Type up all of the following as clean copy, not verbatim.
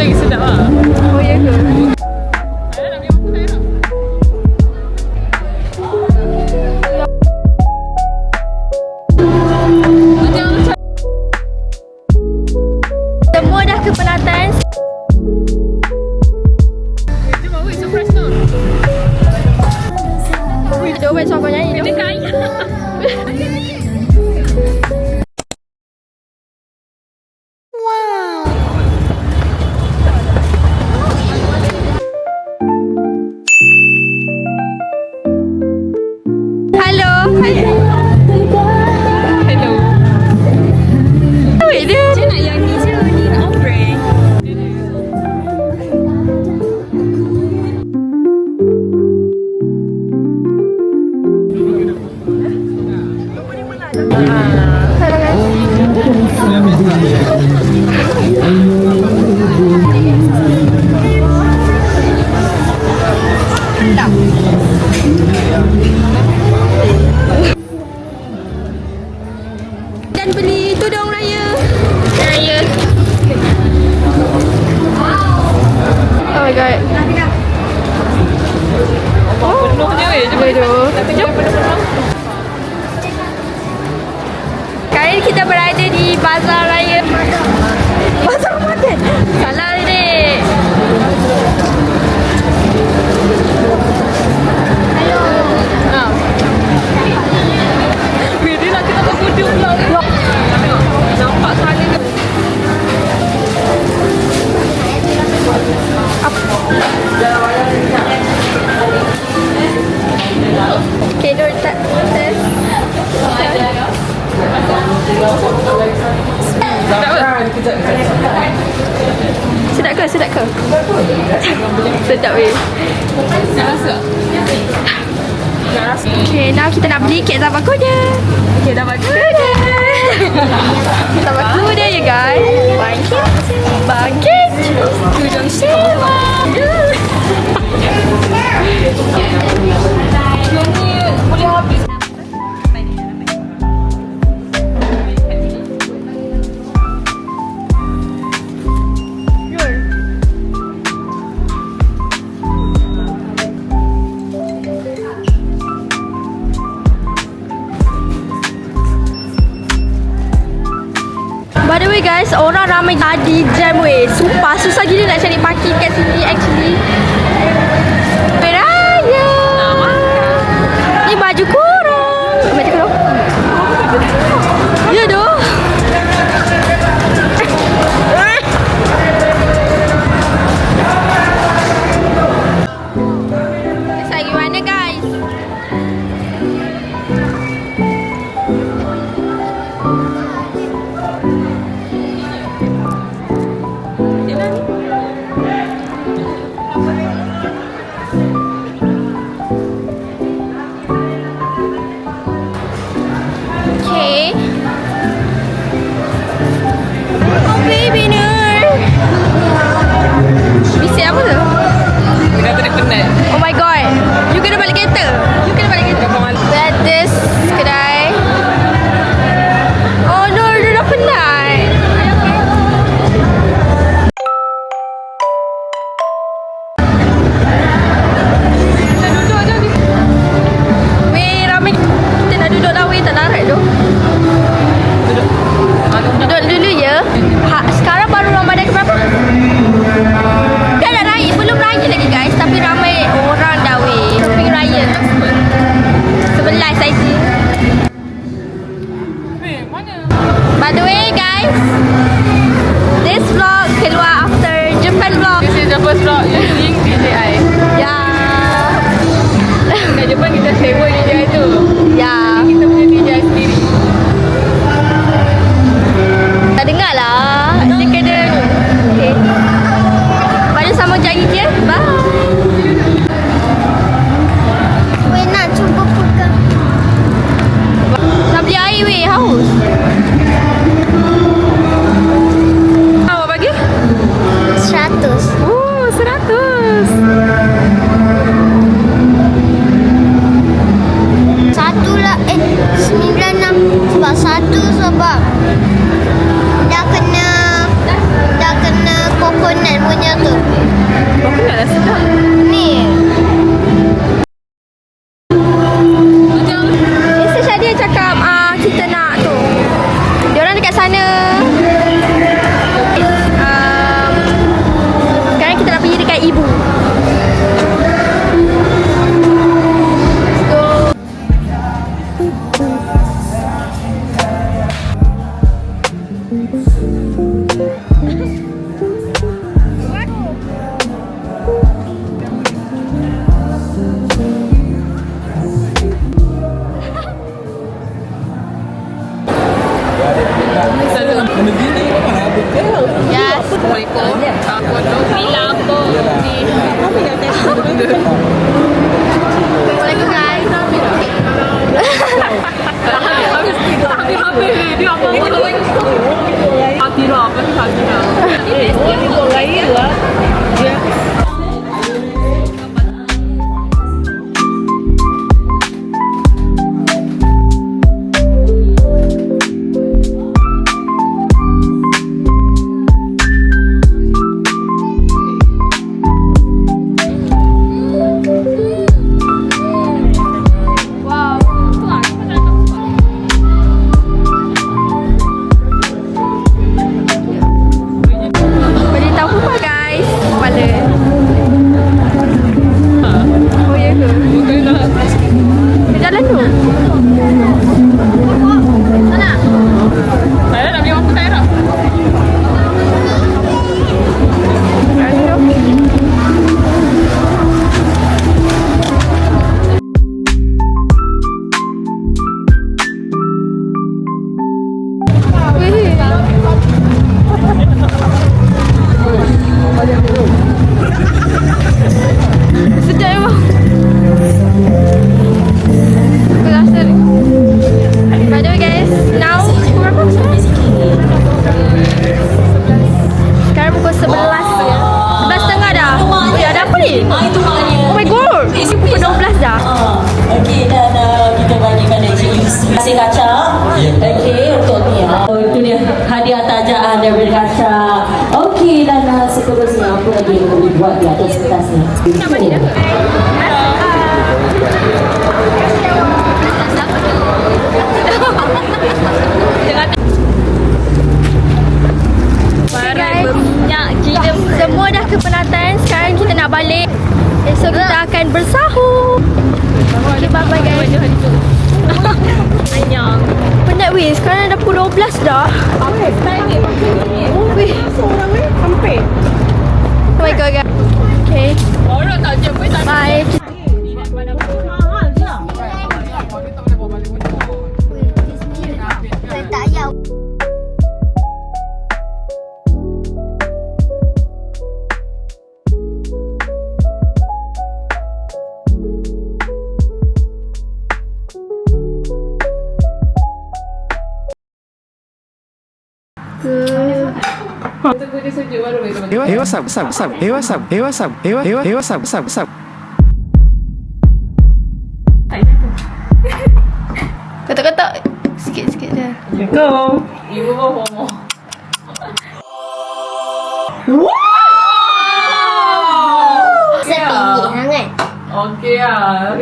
lagi sedap lah. Oh ya ke? Semua dah ke Penantan. Jom awak surprise tu. Jom besok kau nyanyi. Dia kaya. Hello. Hello. Wait dia. Dia nak yang ni je, ni nak ombre. Dan beli tudung raya. Raya. Oh my god. Penuhnya weh. Jom. Aduh. Jom. Kali ni kita berada di Bazar Raya. Bazar Ramadan. Salah ni. Weh, dia nak kena kat kuda pula. Nampak kali ke? Okay, Nur tak test. Sedap ke? Sedap ke? Sedap weh. Nak rasa? Nak rasa? Okay, now kita nak beli kek Zafar Kuda. Okay, dah bagus. Zafar Kuda ya guys. Bangkit. Bangkit. Tudung sewa. Boleh habis. By the way guys, orang ramai tadi jam weh. Sumpah susah gila nak cari parking kat sini actually. Raya. Ni baju kurang. Baju kurang. Ya doh. Saya gimana guys? Ni lampu. Ni. Assalamualaikum guys. Habis dia apa? Hati lah, apa hati lah. Ini lain lah. Dia kasih kaca. Okey, untuk ni. Oh, itu dia hadiah tajaan daripada kaca. Okey, dan seterusnya apa lagi yang boleh buat di atas kertas ni? Semua dah kepenatan. Sekarang kita nak balik. Esok kita akan bersahur. Okay, bye-bye guys. Anyang. Penat weh. Sekarang dah pukul 12 dah. Oh weh. Seorang weh sampai. Oh my god guys. Okay. Orang tak jumpa tak. Bye. Hey, what's up? What's up? What's up? Hey, what's up? Hey, what's up? Hey, hey, what's up? What's up? What's up? Kotak-kotak. Sikit-sikit je. Go. Ibu bawa homo. Sepinggit hangat. Okey ah.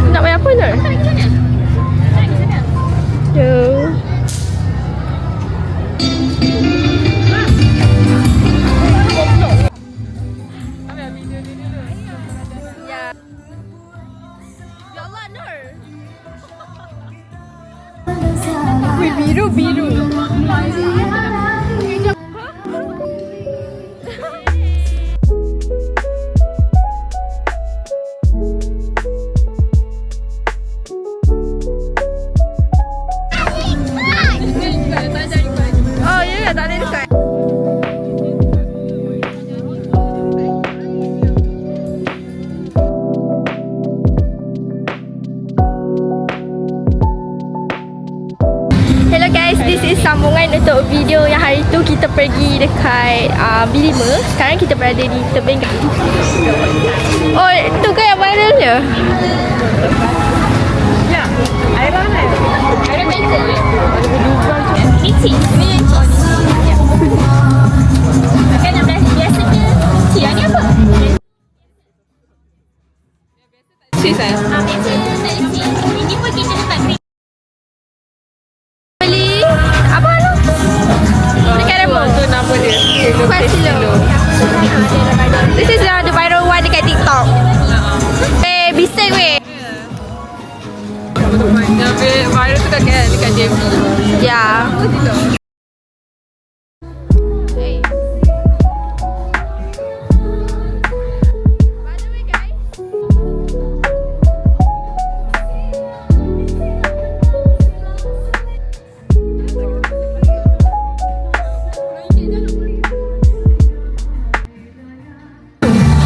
Nak main apa nak? Jom. Ya. Ya Allah Nur. Wih, biru. Oh ya, tak boleh dekat. Hello guys, this is sambungan untuk video yang hari tu kita pergi dekat B5. Sekarang kita berada di tebing. Oh, tu ke yang viral je? Ya. Air mana? Air bengkok. tu nama dia. Quest Silo. This is the viral one dekat TikTok. Bising weh. Yang viral tu kat KL dekat JB. Ya.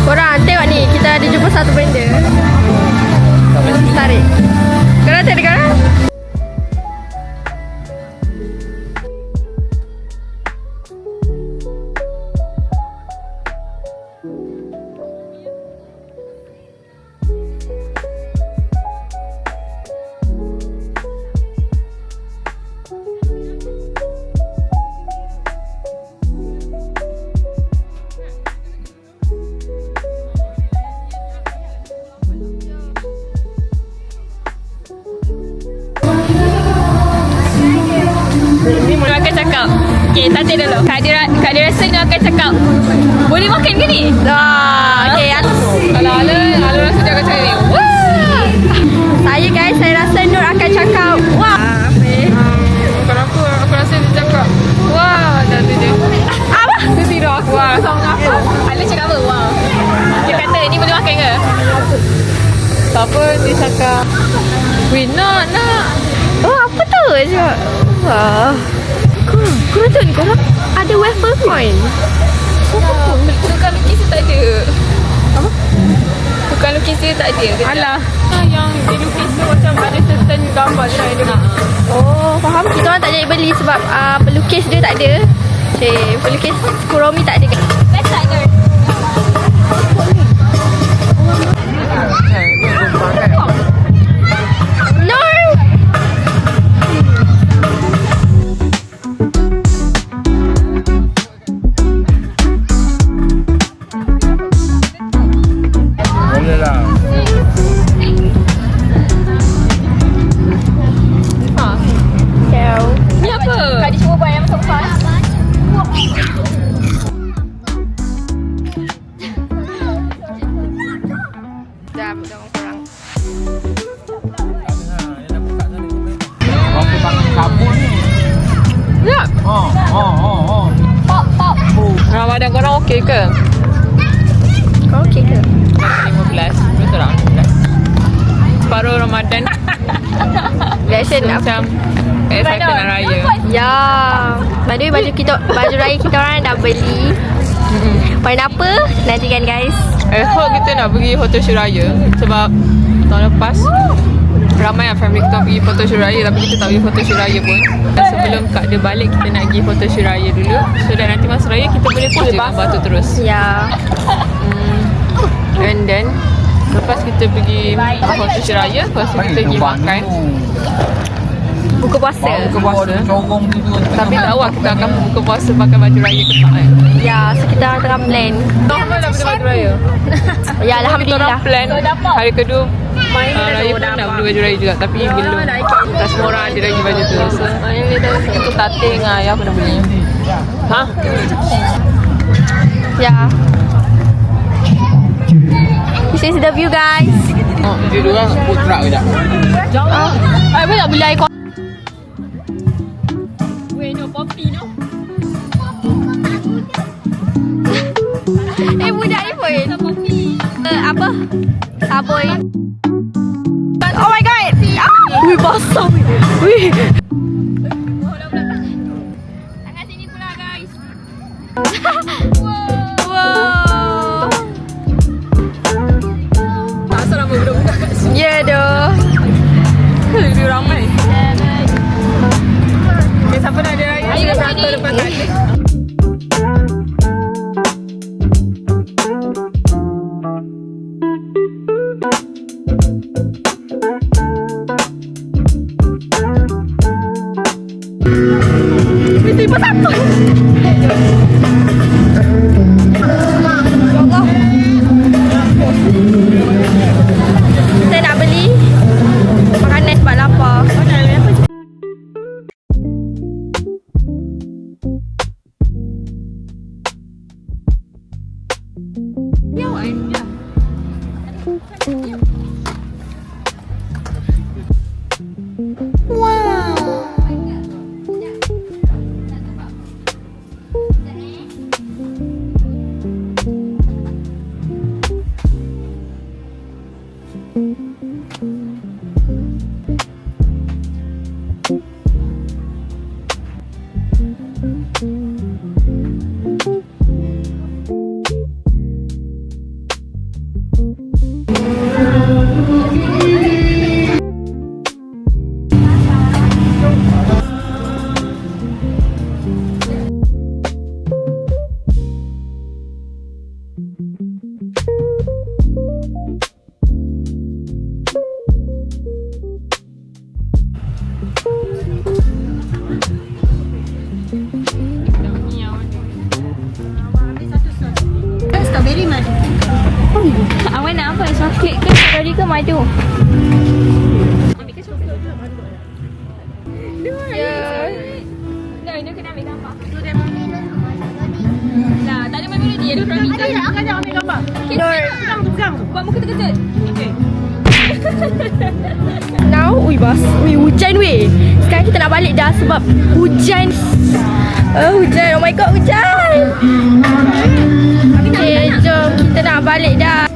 Korang tengok ni, kita ada jumpa satu benda. Tarik. Korang tarik korang? Dia akan cakap. Okay, tadi dulu. Kak dia rasa dia akan cakap, boleh makan ke ni? Okay. Kalau Ala rasa dia akan cakap ni, wah! Saya guys, saya rasa Nur akan cakap, wah. Kalau aku rasa dia cakap, wah, dah tu dia. Apa? Dia tidur aku. Wah, sama apa? Ala cakap apa? Wah. Dia kata, ni boleh makan ke? Apa dia cakap, weh, nak. Oh, apa tu? Cakap, wah. Korang tahu ni, korang ada waffle coin. Tukang lukis dia tak ada. Apa? Tukang lukis dia tak ada. Alah. Yang dia lukis tu macam ada certain gambar dia ada nak. Oh, faham. Kita orang tak jadi beli sebab pelukis dia tak ada. Pelukis Kuromi tak ada. Best tak girl? Nur! Boleh lah. Ni apa? Kak dia cuba buat yang macam fast. Dah, tengok korang. Aku tangan kabut ni. Ya. Oh. Pop. Ramadan korang okey ke? Kau okey ke? 15. Betul tak? 15. Separuh Ramadan. Reaction apa? Macam excited nak raya. Ya. By the way, baju raya kita orang dah beli. Warna apa? Nantikan guys. Hope kita nak pergi photoshoot raya. Sebab tahun lepas ramai lah family kita pergi photoshoot raya, tapi kita tak pergi photoshoot raya pun. Dan sebelum Kak dia balik, kita nak pergi photoshoot raya dulu. So dan nanti masa raya kita boleh post je gambar tu terus. Ya. And then lepas kita pergi photoshoot raya, lepas tu kita pergi makan. Buka puasa. Corong tu tu. Tapi tak tahu lah kita akan buka puasa pakai baju raya ke tak kan. Ya, so kita orang tengah plan. Normal dah beli baju raya. Ya, Kita Alhamdulillah. orang plan hari kedua raya pun nak beli baju raya juga. Tapi belum. Tak semua orang ada lagi baju tu. So kita starting lah, ya aku dah beli. Ha? Ya. This is the view guys. Dia dua food truck je dah. Ay, boleh tak beli air kopi? No poppy no. Budak ni pun. Apa? Sabun. Oh my god. Wih, basah. Wih. Tangan sini pula guys. Wow. Asal nama budak-budak kat sini. Ya doh. Lebih ramai. Okay, siapa nak ada raya? Ayo satu depan tak ada. Mesti satu. Saya nak beli makanan sebab lapar. rumah tu. Ya. Dah, dia kena ambil gambar. Nah, tak ada main melodi. Dia orang minta. Kajak ambil gambar. Pegang tu. Buat muka terkejut. Okay. Now, hujan weh. Sekarang kita nak balik dah sebab hujan. Hujan, oh my god, hujan. Okay, jom kita nak balik dah.